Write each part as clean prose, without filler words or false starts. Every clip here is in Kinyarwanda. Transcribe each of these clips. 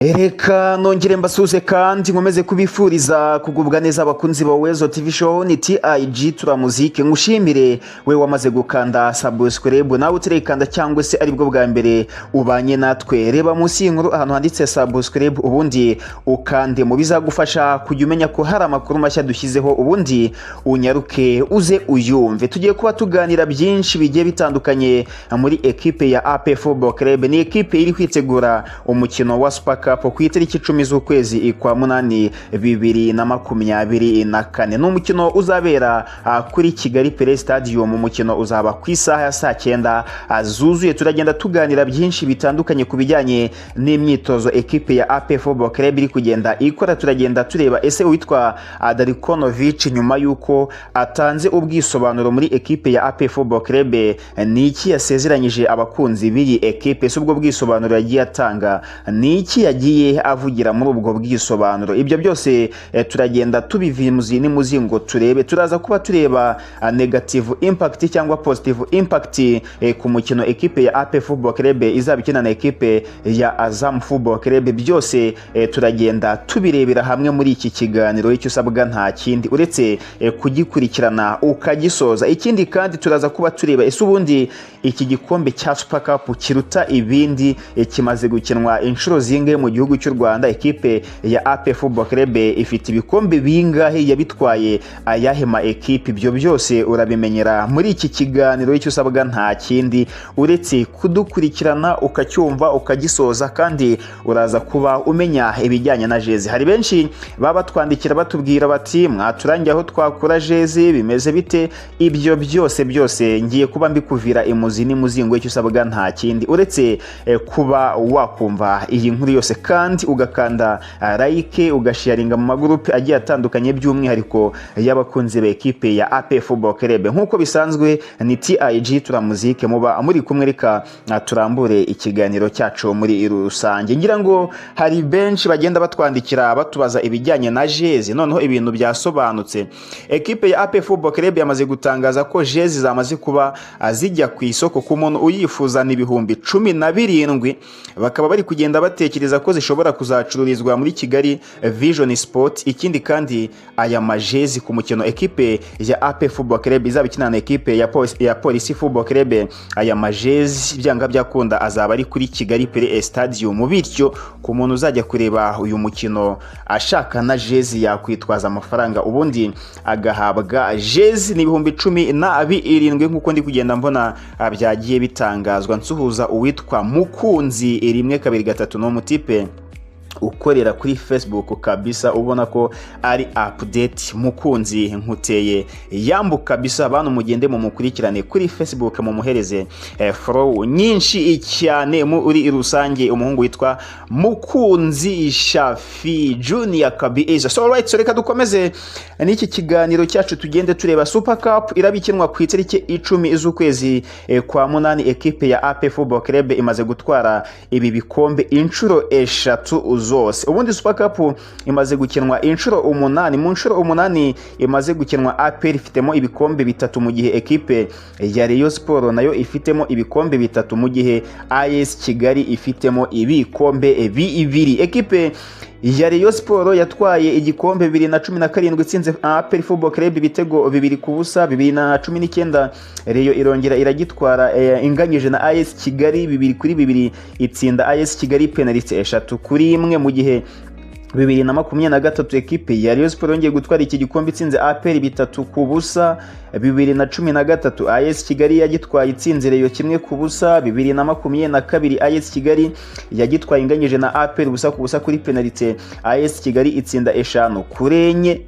Reka nongere mbasuze kandi nkomeze kubifuriza kugubwa neza abakunzi ba Wezo TV show ni TIG turamuzike ngushimire we wamaze gukanda subscribe nawe utirikanda cyangwa se aribwo bwa mbere ubanye natwe reba munsi y'inkuru ahantu handitse subscribe ubundi ukande mu bizagufasha kujya umenya ko hari amakuru mashya dushyizeho ubundi unyaruke uze uyumve. Tugiye kuba tuganira byinshi bigiye bitandukanye muri equipe ya AP Football Club. Ni equipe iri kwitegura umukino wa Super Cup ku itariki 10 z'ukwezi kwa munani 2024. Ni umukino uzabera kuri Kigali Pele Stadium. Umukino uzaba ku isaha ya saa 9 zuzuye. Turagenda tuganira byinshi bitandukanye ku bijyanye n'imyitozo equipe ya AP Football Club iri kugenda ikora. Turagenda tureba ese witwa Darikonovic nyuma yuko atanze ubwisobanuro muri equipe ya AP Football Club niki yasezeranyije abakunzi b'iyi equipe. Se ubwo bwisobanuro yagiye atanga niki yagiye avugira muri ubwo bwisobanuro. Ibyo byose turagenda tubivimuzi n'imuzingo turebe. Turaza kuba tureba negative impact cyangwa positive impact ku mukino equipe ya AP Football Club izabikina na equipe ya Azam Football Club. Byose turagenda tubirebera hamwe muri iki kiganiro. Icyo usabwa nta kindi uretse kugikurikirana ukagisoza. Ikindi kandi turaza kuba tureba ese ubundi iki gikombe cya Super Cup kiruta ibindi kimaze gukinwa inshuro zingahe mu gihugu cy'u Rwanda. Equipe ya AP Football Club ifite ibikombe bingahe, yabitwaye ayahema equipe. Ibyo byose urabimenyera muri iki kiganiro. Icyo usabwa nta kindi uretse kudukurikirana ukacyumva ukagisoza, kandi uraza kuba umenya ibijyanye na jezi. Hari benshi baba twandikira batubwira bati mwaturangiye aho twakura jezi bimeze bite. Ibyo byose ngiye kuba mbikuvira imuzi n'imuzingo. Icyo usabwa nta kindi uretse kuba wakumva iyi nkuru yose kandi ugakanda like ugasharinga mu magroupe agiye atandukanye by'umwihariko y'abakunzi ba equipe ya AP Football Club. Nkuko bisanzwe ni TIG turamuzike muba muri kumwe. Reka turambure ikiganiro cyacu muri rusange. Ngira ngo hari benshi bagenda batwandikira batubaza ibijyanye na jezi, noneho ibintu byasobanutse. Equipe ya AP Football Club yamaze gutangaza ko jezi zamaze kuba zijya ku isoko ku muntu uyifuza ni 17,000. Bakaba bari kugenda batekereza ko zishobora kuzacururizwa muri Kigali Vision Sport. Ikindi kandi aya majezi ku mukino equipe ya AP Football Club izabikina na equipe ya Police Football Club, aya majezi byanga byakunda azaba ari kuri Kigali Pele Stadium. Bityo ku muntu uzajya kureba uyu mukino ashaka na jezi yakwitwaza amafaranga ubundi agahabwa jezi ni 17,000 nkuko ndi kugenda mbona byagiye bitangazwa. Nsuhuza uwitwa Mukunzi 1-2-3 no mutipe ukorera kuri Facebook kabisa, ubona ko ari update. Mukunzi nkuteye yambu kabisa. Abantu mugende mu mukurikirane kuri Facebook mu muhereze follow nyinshi cyane muri rusange. Umuhungu witwa Mukunzi Shafi Junior kabisa. So right, so reka dukomeze n'iki kiganiro cyacu tugende tureba Super Cup irabikinwa ku itariki 10 z'ukwezi kwa munani. Equipe ya AP Football Club imaze gutwara ibi bikombe inshuro 3 zose. Ubundi Super Cup imaze gukinwa inshuro 8. Mu nshuro 8 imaze gukinwa AP ifitemo ibikombe 3, mu gihe equipe ya Rayon Sport nayo ifitemo ibikombe 3, mu gihe AS Kigali ifitemo ibikombe 2. Equipe ya Rayon Sport yatwaye igikombe 2017 itsinze AP Football Club ibitego 2-0. 2019 Rayon irongera iragitwara inganyije na AS Kigali 2-2 itsinda AS Kigali penalty 3-1. Mu gihe 2023 equipe ya Rayon Sport yongeye gutwara iki gikombe itsinze APR 3-0. 2013 AS Kigali yagitwaye itsinze Rayon 1-0. 2022 AS Kigali yagitwaye inganyije na APR 1-0 kuri penalty. AS Kigali itsinda 5-4.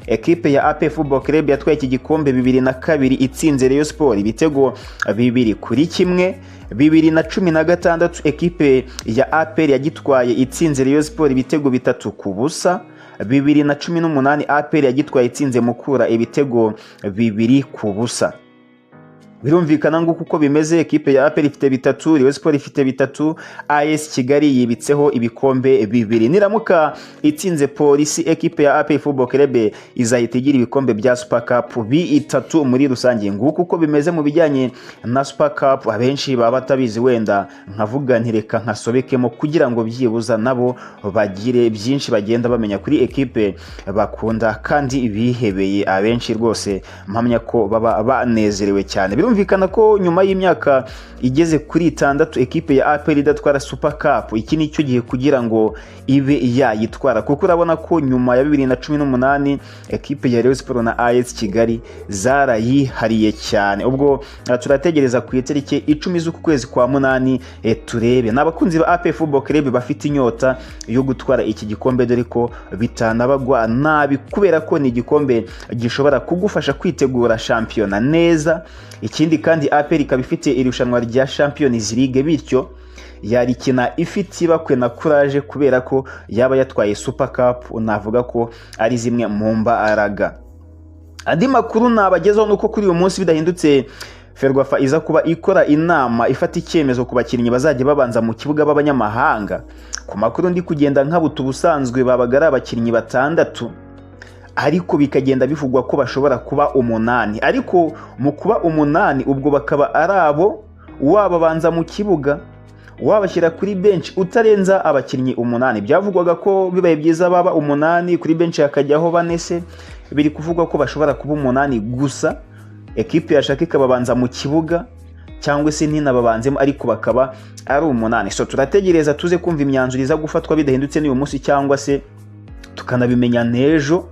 Equipe ya AP Football Club yatwaye iki gikombe 2002 itsinze Rayon Sport ibitego 2-1. 2016 equipe ya APR yagitwaye itsinze Rayon Sport ibitego 3-0. 2018 APR yagitwaye itsinze Mukura ibitego 2-0. birumvikana ngo kuko bimeze, ekipe ya APR ifite 3, Rayon Sport ifite 3, AS Kigali yibitseho ibikombe 2. Niramuka itsinze Polisi, ekipe ya APR Football Club izahita igira ibikombe bya Super Cup 3 muri rusange. Nguko uko bimeze mu bijyanye na Super Cup. Abenshi baba batabizi, wenda nkavuga ntireka nkasobekemo kugira ngo byibuza nabo bagire byinshi bagenda bamenya kuri ekipe bakunda kandi bihebeye. Abenshi rwose mpamya ko baba banezerewe cyane. Birumvikana ko nyuma y'imyaka igeze kuri 6 ekipe ya APR idatwara Super Cup, iki ni cyo gihe kugira ngo ibe yayitwara, kuko urabona ko nyuma ya 2018 ekipe ya Rayon Sport na AS Kigali zarayihariye cyane. Ubwo turategereza ku itariki 10 z'uku kwezi kwa 8 turebe. N'abakunzi ba APR Football Club bafite inyota yo gutwara iki gikombe, dore ko bitanabagwa nabi kubera ko ni igikombe gishobora kugufasha kwitegura shampiyona neza. Ikindi kandi APR ikaba ifite irushanwa rya Champions League, bityo yarikina ifite ibakwe na courage kubera ko yaba yatwaye Super Cup. Navuga ko ari zimwe mu mbaraga. Andi makuru nabagezaho nuko kuri uyu munsi bidahindutse Ferwafa iza kuba ikora inama ifata icyemezo ku bakinnyi bazajya babanza mu kibuga b'abanyamahanga. Ku makuru ndi kugenda nkabuta, ubusanzwe babagara abakinnyi 6, ariko bikagenda bivugwa ko bashobora kuba 8, ariko mu kuba 8 ubwo bakaba ari abo wababanza mu kibuga wabashyira kuri bench utarenza abakinnyi 8. Byavugwaga ko bibaye byiza baba 8 kuri bench hakajyaho 4 se, biri kuvugwa ko bashobora kuba 8 gusa, ekipe yashaka ikababanza mu kibuga cyangwa se ntinababanzemo ariko bakaba ari 8. So turategereza tuze kumva imyanzuro iza gufatwa bidahindutse n'uyu munsi cyangwa se tukanabimenya nejo,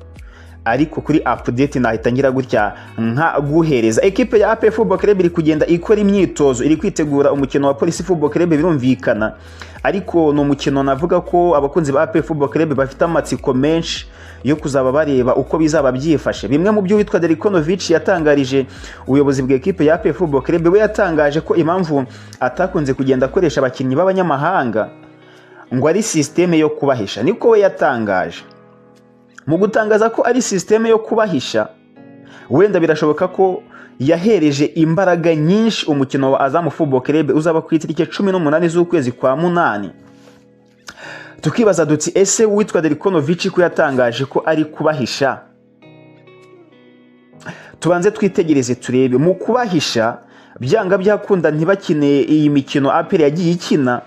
ariko kuri update nahita ngira gutya nka guhereza. Ekipe ya APR Football Club iri kugenda ikora imyitozo, iri kwitegura umukino wa Police Football Club, birumvikana, ariko no mukino navuga ko abakunzi ba APR Football Club bafite amatsiko menshi yo kuzaba bareba uko bizaba byifashe. Bimwe mu byo witwa Delikonovic yatangarije ubuyobozi bwa ekipe ya APR Football Club, we yatangaje ko impamvu atakunze kugenda akoresha abakinnyi b'abanyamahanga ngo ari systeme yo kubahisha. Niko we yatangaje. Mu gutangaza ko ari systeme yo kubahisha, wenda birashoboka ko yahereje imbaraga nyinshi umukino wa Azam Football Club uzaba ku itariki 18 z'ukwezi kwa 8. Tukibaza duti ese witwa Delikonovic ko yatangaje ko ari kubahisha, tubanze twitegereze turebe. Mu kubahisha byanga byakunda ntibakine iyi mikino APR yagiye ikina,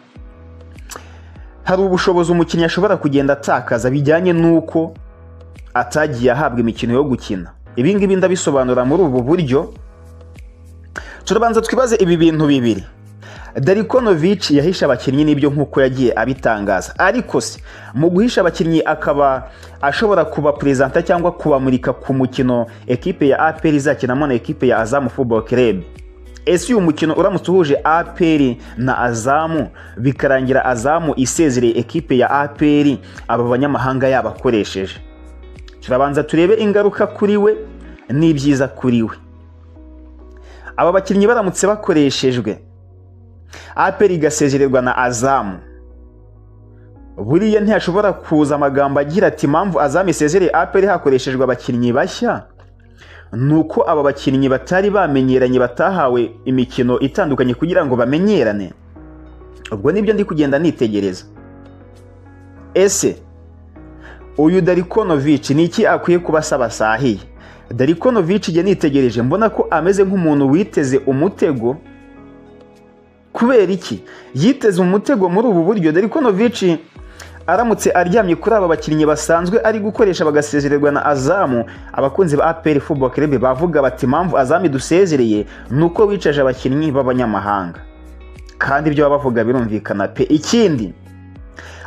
hari ubushobozi umukinnyi ashobora kugenda atakaza bijyanye nuko atagiye ahabwa imikino yo gukina. Ibi ngibi ndabisobanura muri ubu buryo. Turabanza twibaze ibi bintu bibiri. Delikonovic yahisha abakinnyi n'ibyo nkuko yagiye abitangaza, ariko se mu guhisha abakinnyi akaba ashobora kuba presenta cyangwa kubamurika ku mukino ekipe ya APR izakinamo na ekipe ya Azam Football Club. Ese uyu mukino uramutse uhuje APR na Azam bikarangira Azam isezereye ekipe ya APR, aba banyamahanga yabakoresheje, turabanza turebe ingaruka kuri we n'ibyiza kuri we. Aba bakinnyi baramutse bakoreshejwe APR igasezererwa na Azam, buriya ntiyashobora kuza amagambo agira ati impamvu Azam isezereye APR hakoreshejwe abakinnyi bashya nuko aba bakinnyi batari bamenyeranye, batahawe imikino itandukanye kugira ngo bamenyerane. Ubwo nibyo ndi kugenda nitegereza. Ese uyu Delikonovic ni iki akwiye kubasaba sahiye? Delikonovic je nitegereje mbona ko ameze nk'umuntu witeze umutego. Kubera iki yiteze umutego muri ubu buryo? Delikonovic aramutse aryamye kuri aba bakinnyi basanzwe ari gukoresha bagasezererwa na Azam, abakunzi ba APR Football Club bavuga bati impamvu Azam dusezereye nuko wicaje abakinnyi b'abanyamahanga, kandi ibyo bavuga birumvikana pe. Ikindi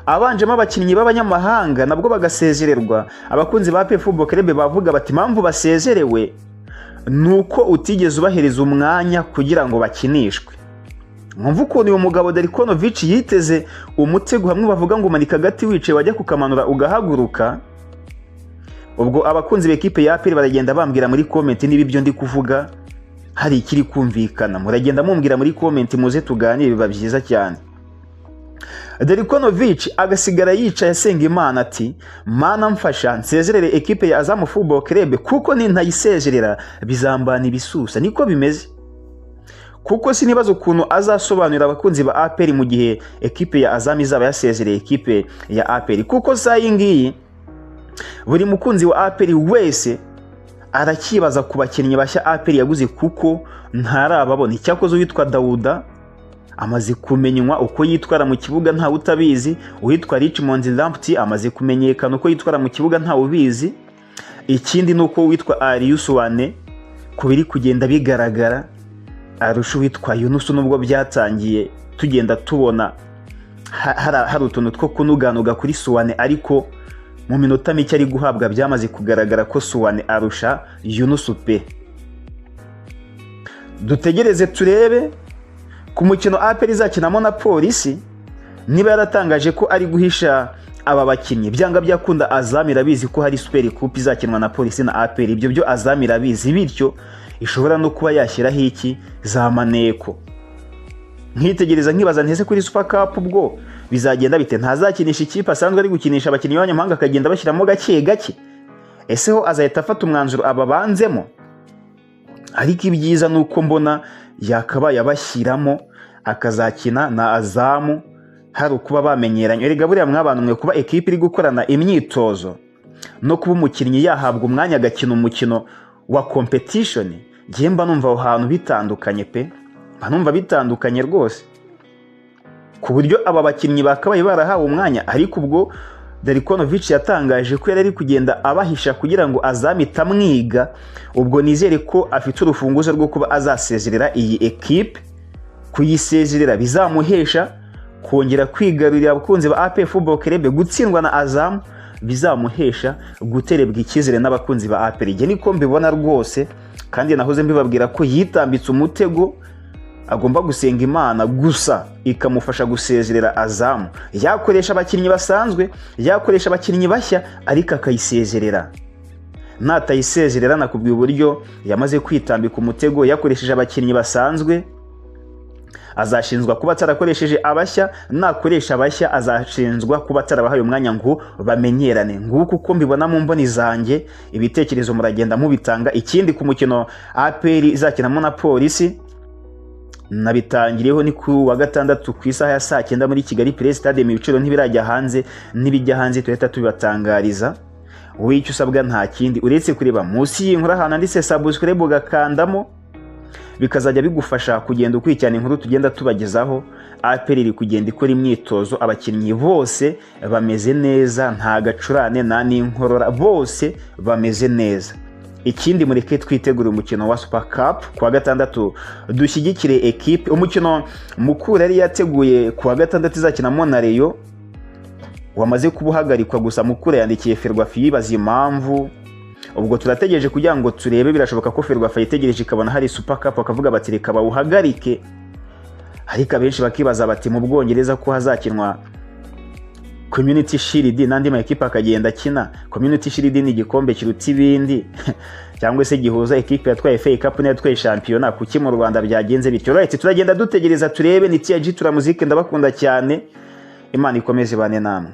abanjemo abakinnyi b'abanyamahanga nabwo bagasezererwa, abakunzi ba APR Football Club bavuga bati impamvu basezerewe nuko utigeze ubahereza umwanya kugira ngo bakinishwe. Mwumva ukuntu uyu mugabo Delikonovic yiteze umutego, hamwe bavuga ngo umanika agati wicaye wajya kukamanura ugahaguruka. Ubwo abakunzi b'ekipe ya APR baragenda bambwira muri comment niba ibyo ndi kuvuga hari ikiri kumvikana, muragenda mumbwira muri comment muze tuganire, biba byiza cyane. Delikonovic agasigara yicaye asenga Imana ati Mana mfasha nsezerere ekipe ya Azam Football Club kuko nintayisezerera bizambana ibisusa. Niko bimeze. kuko sinibaza ukuntu azasobanurira abakunzi ba APR mu gihe ekipe ya Azam izaba yasezereye ekipe ya APR, kuko saa iyi ngiyi buri mukunzi wa APR wese arakibaza ku bakinnyi bashya APR yaguze kuko ntarababona. Icyakoze uwitwa Dawuda amaze kumenywa uko yitwara mu kibuga ntawe utabizi, uwitwa Richmond Lamptey amaze kumenyekana uko yitwara mu kibuga ntawe ubizi. Ikindi nuko uwitwa Arius Wane kubiri kugenda bigaragara arusha uwitwa Yunus, nubwo byatangiye tugenda tubona hari utuntu two kunuganuga kuri Suwane, ariko mu minota mike ari guhabwa byamaze kugaragara ko Suwane arusha Yunus pe. Dutegereze turebe ku mukino APR izakinamo na Polisi, niba yaratangaje ko ari guhisha aba bakinnyi. Byanga byakunda Azam irabizi ko hari Super Coupe izakinwa na Polisi na APR, ibyo byo Azam irabizi, bityo ishobora no kuba yashyiraho iki za maneko. Nkitegereza nkibaza ntese kuri Super Cup ubwo bizagenda bite? Ntazakinisha ikipe asanzwe ari gukinisha abakinnyi b'abanyamahanga akagenda bashyiramo gake gake? Ese ho azahita afata umwanzuro ababanzemo? Ariko ibyiza nuko mbona yakabaye abashyiramo akazakina na Azam hari ukuba bamenyeranye. Erega buriya mw'abantu mwe kuba ekipe iri gukorana imyitozo no kuba umukinnyi yahabwa umwanya agakina umukino wa competition, ngiye mba numva aho hantu bitandukanye pe, mba numva bitandukanye rwose, ku buryo aba bakinnyi bakabaye barahawe umwanya. Ariko ubwo Darikonovic yatangaje ko yari ari kugenda abahisha kugira ngo Azam itamwiga, ubwo nizere ko afite urufunguzo rwo kuba azasezerera iyi ekipe. Kuyisezerera bizamuhesha kongera kwigarurira abakunzi ba APR Football Club, gutsindwa na Azam bizamuhesha guterebwa icyizere n'abakunzi ba APR. Nge niko mbibona rwose, kandi nahoze mbibabwira ko yitambitse umutego, agomba gusenga Imana gusa ikamufasha gusezerera Azam. Yakoresha abakinnyi basanzwe, yakoresha abakinnyi bashya, ariko akayisezerera. Natayisezerera nakubwiye uburyo yamaze kwitambika umutego. Yakoresheje abakinnyi basanzwe azashinzwa kuba atarakoresheje abashya, nakoresha abashya azashinzwa kuba atarabahaye umwanya ngo bamenyerane. Nguko uko mbibona mu mboni zanjye, ibitekerezo muragenda mubitanga. Ikindi ku mukino APR izakinamo na Polisi nabitangiriyeho ni ku wa gatandatu ku isaha ya saa 9 muri Kigali Play Stade. Ibiciro ntibirajya hanze, nibijya hanze tuhita tubibatangariza. Wowe icyo usabwa nta kindi uretse kureba munsi y'inkuru ahantu handitse subscribe ugakandamo, bikazajya bigufasha kugenda ukurikirana inkuru tugenda tubagezaho. APR iri kugenda ikora imyitozo, abakinnyi bose bameze neza, nta gacurane nta n'inkorora, bose bameze neza. Ikindi mureke twitegura umukino wa Super Cup ku wa gatandatu, dushyigikire ekipe. Umukino mukuru yari yateguye ku wa gatandatu izakinamo na Rayon wamaze kubuhagarikwa, gusa mukuru yandikiye Ferwafa yibaza impamvu. Ubwo turategereje kugira ngo turebe, birashoboka ko Ferwafa yitegereje ikabona hari Super Cup akavuga bati reka bawuhagarike. Ariko abenshi bakibaza bati mu Bwongereza ko hazakinwa Community Shield n'andi ma ekipe akagenda akina. Community Shield ni igikombe kiruta ibindi cyangwa se gihuza ekipe yatwaye FA Cup n'yatwaye Championa. Kuki mu Rwanda byagenze bityo? Right, turagenda dutegereza turebe. Ni TG Turamuzike, ndabakunda cyane. Imana ikomeze bane namwe.